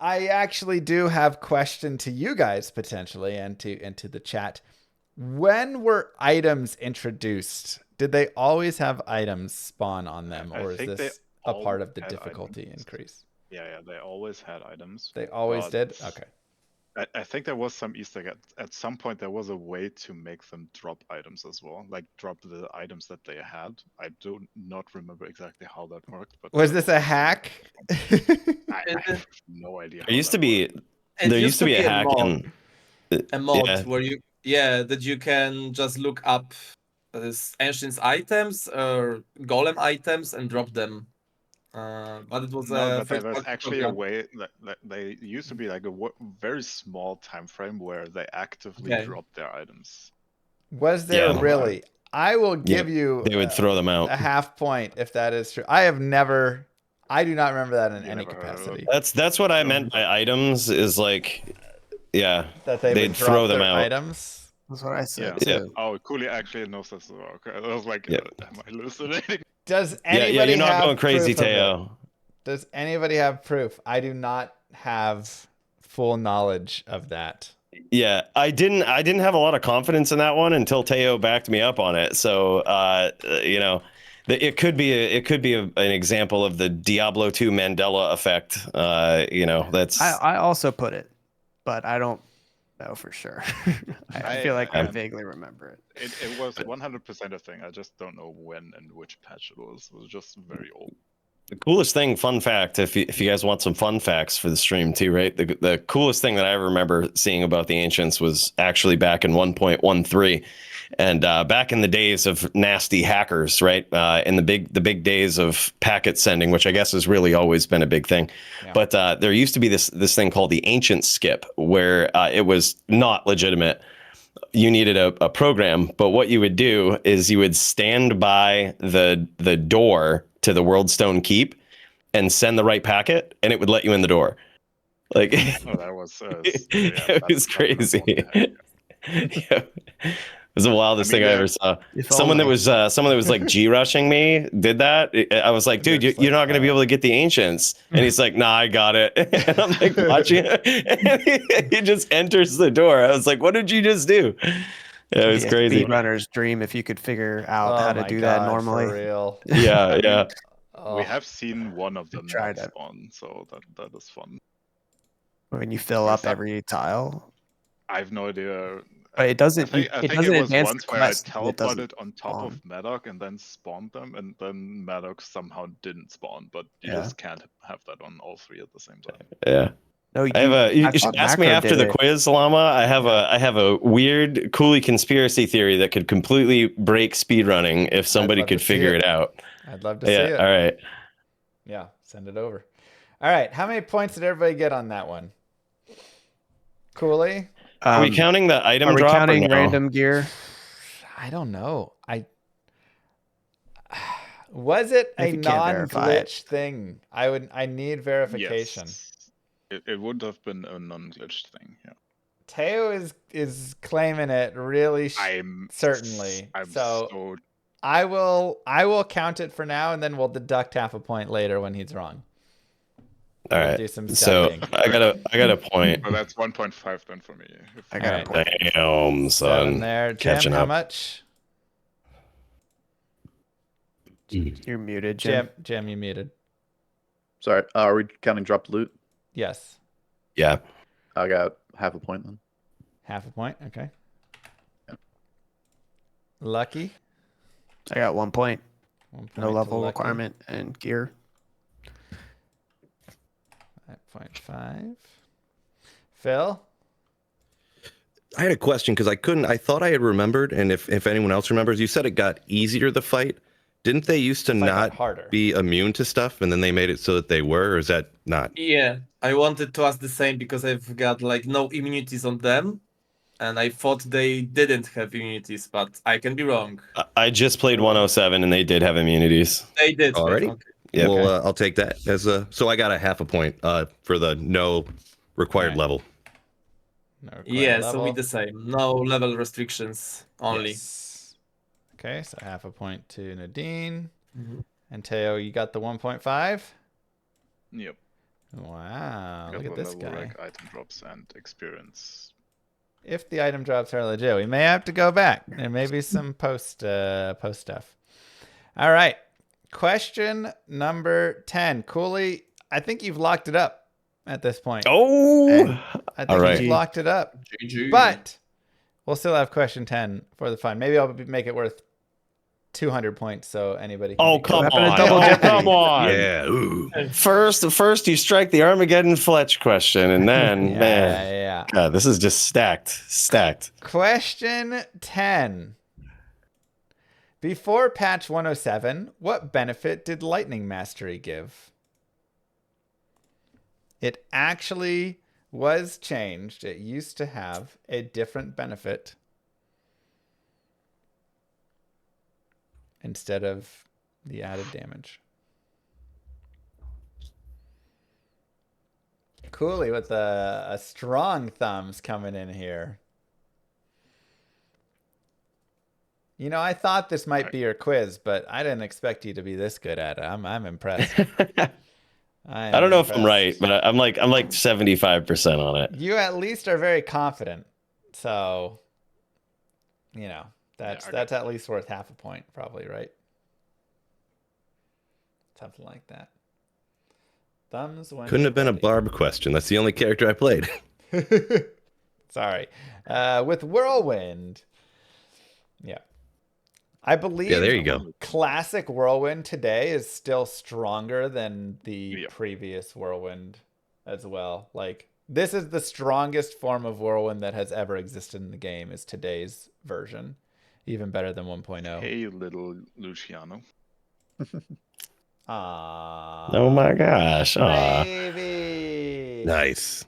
actually do have question to you guys potentially and to the chat. When were items introduced? Did they always have items spawn on them, or is this a part of the difficulty increase? Yeah, they always had items. They always did? Okay. I think there was some Easter egg. At some point, there was a way to make them drop items as well, like drop the items that they had. I do not remember exactly how that worked. But was this a hack? I have no idea. There used to be a hack in a mod where that you can just look up ancient items or golem items and drop them. But it was but there was actually a way that they used to be like a very small time frame where they actively dropped their items. Was there really? I will give you. They would throw them out. A half point if that is true. I do not remember that in any capacity. That's what I meant by items. Is like, that they'd throw them out. Items. That's what I said. Yeah. Oh, Coolie actually knows this as well. Okay. I was like, am I hallucinating? Does anybody you're not have going crazy, proof of Teo. Does anybody have proof? I do not have full knowledge of that. Yeah, I didn't have a lot of confidence in that one until Teo backed me up on it. So, it could be an example of the Diablo 2 Mandela effect. That's. I also put it, but I don't know for sure. I feel like I vaguely remember it. It was 100% a thing. I just don't know when and which patch it was. It was just very old. The coolest thing, fun fact, if you guys want some fun facts for the stream too, right? The coolest thing that I remember seeing about the Ancients was actually back in 1.13, and back in the days of nasty hackers, right? In the big days of packet sending, which I guess has really always been a big thing. Yeah. But there used to be this thing called the Ancient Skip, where it was not legitimate. You needed a program, but what you would do is you would stand by the door to the Worldstone Keep and send the right packet, and it would let you in the door. Like, that was it was crazy. Yeah. It was the wildest thing I ever saw. Someone that was like G rushing me did that. I was like, dude, you're not going to be able to get the Ancients. And he's like, nah, I got it. And I'm like watching it. And he just enters the door. I was like, what did you just do? It was crazy. Speedrunner's dream if you could figure out how to do that normally. For real. Yeah. We have seen one of them not spawn, so that is fun. When you fill up every tile. I have no idea. But it doesn't. I think it doesn't it was advance once the where I quest. teleported on top of Maddock and then spawned them, and then Maddock somehow didn't spawn. But you just can't have that on all 3 at the same time. Yeah. No, you should ask me after the quiz, Llama. I have a weird Coolie conspiracy theory that could completely break speedrunning if somebody could figure it out. I'd love to see it. All right. Yeah, send it over. All right. How many points did everybody get on that one? Coolie? Are we counting the item Are we drop counting or no? random gear? I don't know. Was it a If you can't verify it. non-glitch thing? I need verification. Yes. It would have been a non-glitched thing. Yeah. Teo is claiming it really certainly. I'm so I will count it for now, and then we'll deduct half a point later when he's wrong. All We'll right. do some So studying. I got a point. Well, that's 1.5 then for me. I got a point. Damn, son. 7 there. Jim, Catching how up. much? You're muted, Jim. Jim, you muted. Sorry, are we counting dropped loot? Yes. Yeah. I got half a point then. Half a point. Okay. Lucky. I got 1 point. 1 point No to level Lucky. requirement and gear. 5.5. Phil? I had a question because I thought I had remembered, and if anyone else remembers, you said it got easier to fight. Didn't they used to Fight got not harder. be immune to stuff, and then they made it so that they were, or is that not? Yeah, I wanted to ask the same because I've got like no immunities on them, and I thought they didn't have immunities, but I can be wrong. I just played 107 and they did have immunities. They did. Already? Okay. Yep. Well, I'll take that as a. So I got a half a point for the no required Right. level. No required Yeah, level. so we the same. No level restrictions only. Yes. Okay, so half a point to Nadine. Mhm. And Teo, you got the 1.5? Yep. Wow, Got look at the this level, guy. like, item drops and experience. If the item drops are legit, we may have to go back and maybe some post stuff. All right. Question number 10. Coolie, I think you've locked it up at this point. Oh, I think all right. you've locked it up. GG. But we'll still have question 10 for the fun. Maybe I'll make it worth 200 points so anybody can Oh, be come good. happened to on. Double Oh, Jeopardy? come on. Yeah. Ooh. First you strike the Armageddon Fletch question, and then, Yeah, man, yeah. God, this is just stacked. Question 10. Before patch 107, what benefit did Lightning Mastery give? It actually was changed. It used to have a different benefit instead of the added damage. Coolie with a strong thumbs coming in here. You know, I thought this might be your quiz, but I didn't expect you to be this good at it. I'm impressed. I don't know if I'm right, but I'm like 75% on it. You at least are very confident. So, you know, that's at least worth half a point, probably, right? Something like that. Thumbs when Couldn't have been a Barb question. That's the only character I played. Sorry. With Whirlwind. Yeah. I believe Yeah, there you go. Classic Whirlwind today is still stronger than the previous Whirlwind as well. Like, this is the strongest form of Whirlwind that has ever existed in the game is today's version. Even better than 1.0. Hey, little Luciano. Aww. Oh my gosh. Baby. Nice.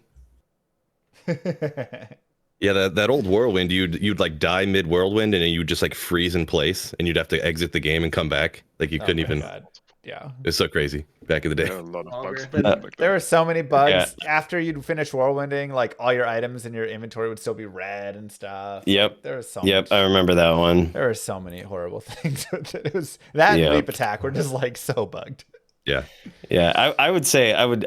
Yeah, that old Whirlwind, you'd like die mid Whirlwind, and then you'd just like freeze in place, and you'd have to exit the game and come back. Like you couldn't even. God. Yeah. It's so crazy back in the day. There are a lot of bugs. There were so many bugs. After you'd finish Whirlwinding, like all your items in your inventory would still be red and stuff. Yep. There was so much. I remember that one. There were so many horrible things. It was that and Leap Attack were just like so bugged. Yeah. Yeah. I would say I would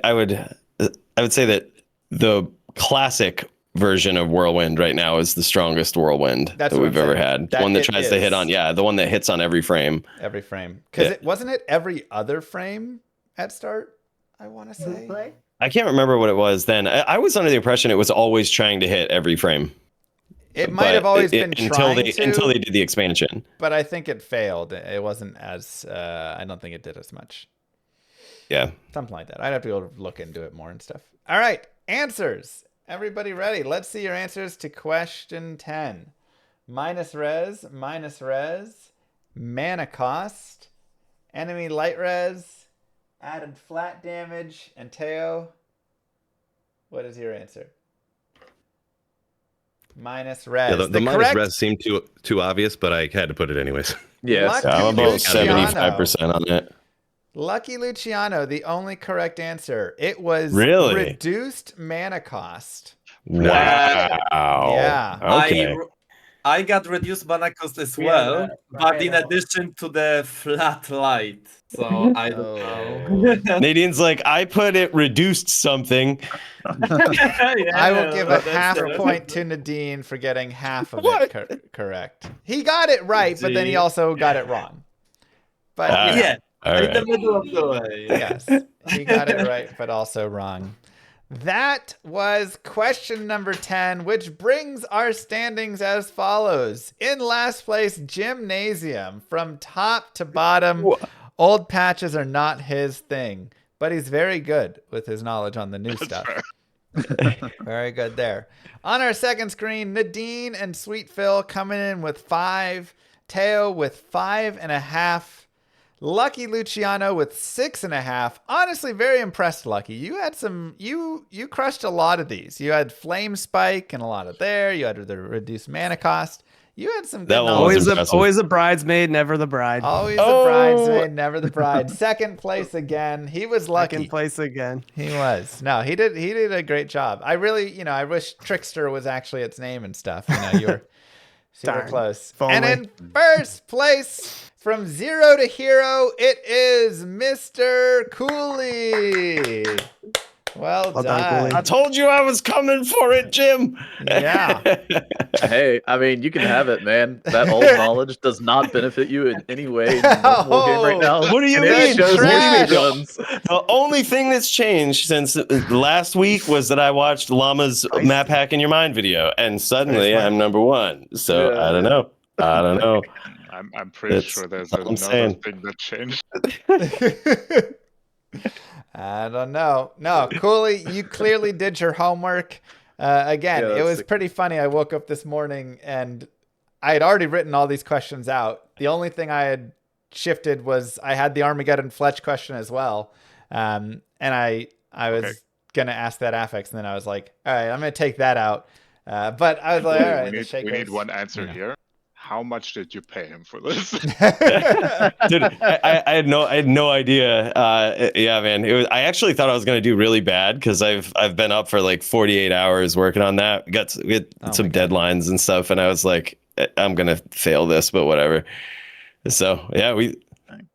say that the classic version of Whirlwind right now is the strongest Whirlwind that we've ever had. The one that tries to hit on, the one that hits on every frame. Every frame. Because it wasn't it every other frame at start, I want to say. I can't remember what it was then. I was under the impression it was always trying to hit every frame. It might have always been until they did the expansion. But I think it failed. It wasn't as I don't think it did as much. Yeah. Something like that. I'd have to go look into it more and stuff. All right. Answers. Everybody ready? Let's see your answers to question 10. Minus res, mana cost, enemy light res, added flat damage. And Teo, what is your answer? Minus res. Yeah, the minus res seemed too obvious, but I had to put it anyways. Yes. I'm about 75% on it. Lucky Luciano, the only correct answer. It was Really? reduced mana cost. Wow. Yeah. Okay. I got reduced mana cost as well, but in addition to the flat light. So I don't know. Nadine's like, I put it reduced something. I will give a half point to Nadine for getting half of it correct. He got it right, but then he also got it wrong. But yeah, right. In the middle of the way. Yes, he got it right, but also wrong. That was question number 10, which brings our standings as follows. In last place, Gymnasium. From top to bottom, old patches are not his thing, but he's very good with his knowledge on the new stuff. Very good there. On our second screen, Nadine and Sweet Phil coming in with 5, Teo with 5.5, Lucky Luciano with 6.5. Honestly, very impressed, Lucky. You had some, you crushed a lot of these. You had Flame Spike and a lot of there. You had the reduced mana cost. You had some good always a bridesmaid, never the bride. Always a bridesmaid, never the bride. Second place again. He was lucky. Second place again. He was. No, he did a great job. I really, I wish Trickster was actually its name and stuff. You were super close. And in first place, from 0 to hero, it is Mr. Coolie. Well done. Coolie. I told you I was coming for it, Jim. Yeah. Hey, I mean, you can have it, man. That old knowledge does not benefit you in any way in the whole game right now. What do you And it mean? shows Trash. runs. The only thing that's changed since last week was that I watched Llama's Map Hack in Your Mind video, and suddenly I'm number 1. So Yeah. I don't know. I'm pretty sure there's another thing that changed. I don't know. No, Coolie, you clearly did your homework. Again, it was pretty funny. I woke up this morning and I had already written all these questions out. The only thing I had shifted was I had the Armageddon Fletch question as well. And I was going to ask that affix, and then I was like, all right, I'm going to take that out. But I was like, all right. We need one answer here. How much did you pay him for this? Dude, I had no idea. Yeah, man. I actually thought I was gonna do really bad because I've been up for like 48 hours working on that. We had some deadlines and stuff, and I was like, I'm gonna fail this, but whatever. So yeah, we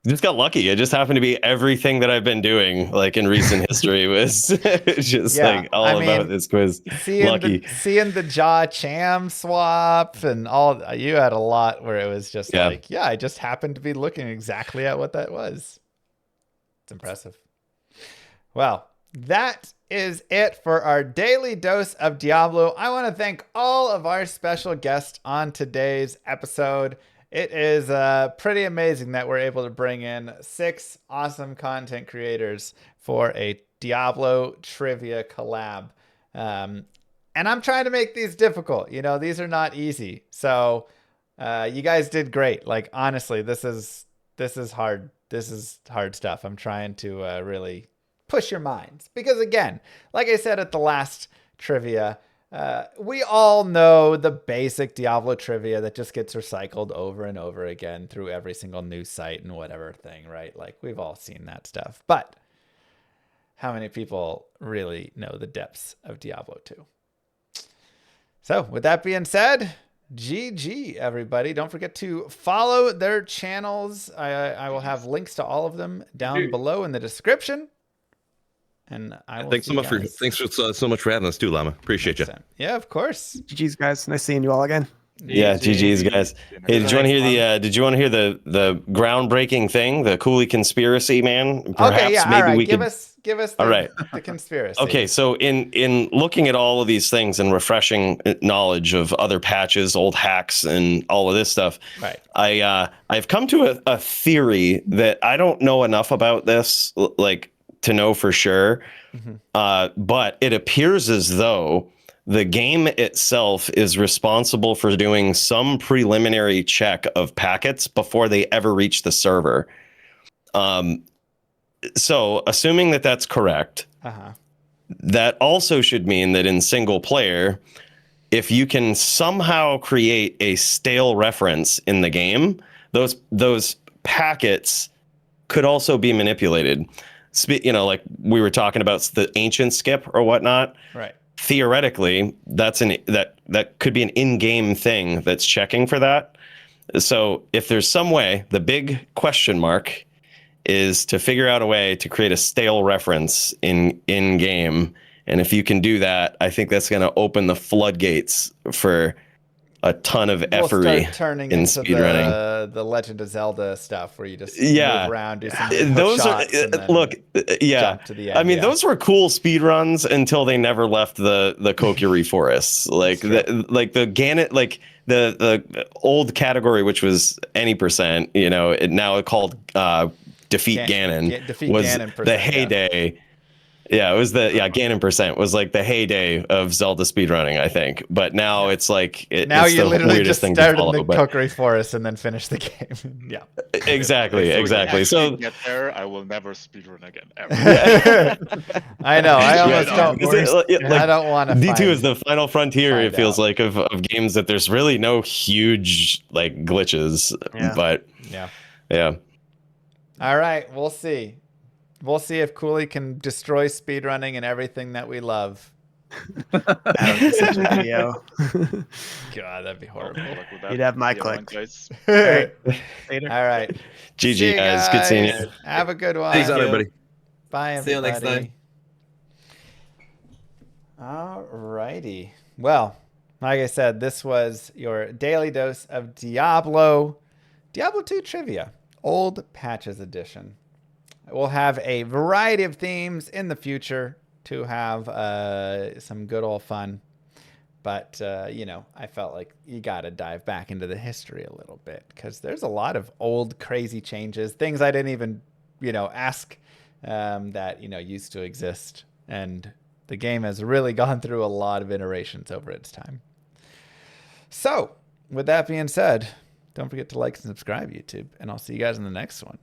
just got lucky. It just happened to be everything that I've been doing, like in recent history, was just like all about this quiz. Seeing the Jaw Cham swap and all, you had a lot where it was just like, I just happened to be looking exactly at what that was. It's impressive. Well, that is it for our daily dose of Diablo. I want to thank all of our special guests on today's episode. It is pretty amazing that we're able to bring in 6 awesome content creators for a Diablo trivia collab. And I'm trying to make these difficult. These are not easy. So you guys did great. Like, honestly, this is hard. This is hard stuff. I'm trying to really push your minds. Because, again, like I said at the last trivia, we all know the basic Diablo trivia that just gets recycled over and over again through every single news site and whatever thing, right? Like, we've all seen that stuff. But how many people really know the depths of Diablo 2? So with that being said, GG, everybody. Don't forget to follow their channels. I will have links to all of them down below in the description. And thanks so much for having us too, Llama. Appreciate you. Yeah, of course. GG's, guys. Nice seeing you all again. Yeah, GG's, guys. Hey, did you want to hear the groundbreaking thing, the Coolie conspiracy, man? Perhaps maybe we could give us the conspiracy. Okay, so in looking at all of these things and refreshing knowledge of other patches, old hacks, and all of this stuff, right? I've come to a theory that I don't know enough about this, like, to know for sure. But it appears as though the game itself is responsible for doing some preliminary check of packets before they ever reach the server. so assuming that that's correct, that also should mean that in single player, if you can somehow create a stale reference in the game, those packets could also be manipulated. Like we were talking about the ancient skip or whatnot. Right. Theoretically, that could be an in-game thing that's checking for that. So if there's some way, the big question mark is to figure out a way to create a stale reference in game. And if you can do that, I think that's going to open the floodgates for a ton of effery start turning in into speedrunning. the Legend of Zelda stuff where you just move around, do some hook those shots, are and then jump to the end. I mean, those were cool speed runs until they never left the Kokiri forests. Like the Ganon, like the old category, which was any percent. Now called defeat Ganon. Defeat was Ganon the heyday. Yeah, it was Ganon percent was like the heyday of Zelda speedrunning, I think. But now it's like now it's you the literally weirdest just thing start to follow, in the Kokiri Forest and then finish the game. Yeah, exactly. So get there, I will never speedrun again ever. I know. I almost don't. Like, I don't want to. D2 is the final frontier. It feels out. like of games that there's really no huge like glitches. But yeah. All right, we'll see. We'll see if Coolie can destroy speedrunning and everything that we love. That would be such a video. God, that'd be horrible. You'd have my click. All right. All right. GG, guys. Good seeing you. Have a good one. Peace out, everybody. Bye, everybody. See you next time. All righty. Well, like I said, this was your daily dose of Diablo 2 trivia, Old Patches Edition. We'll have a variety of themes in the future to have some good old fun. But, I felt like you got to dive back into the history a little bit because there's a lot of old crazy changes, things I didn't even, ask that, used to exist. And the game has really gone through a lot of iterations over its time. So, with that being said, don't forget to like and subscribe, YouTube, and I'll see you guys in the next one.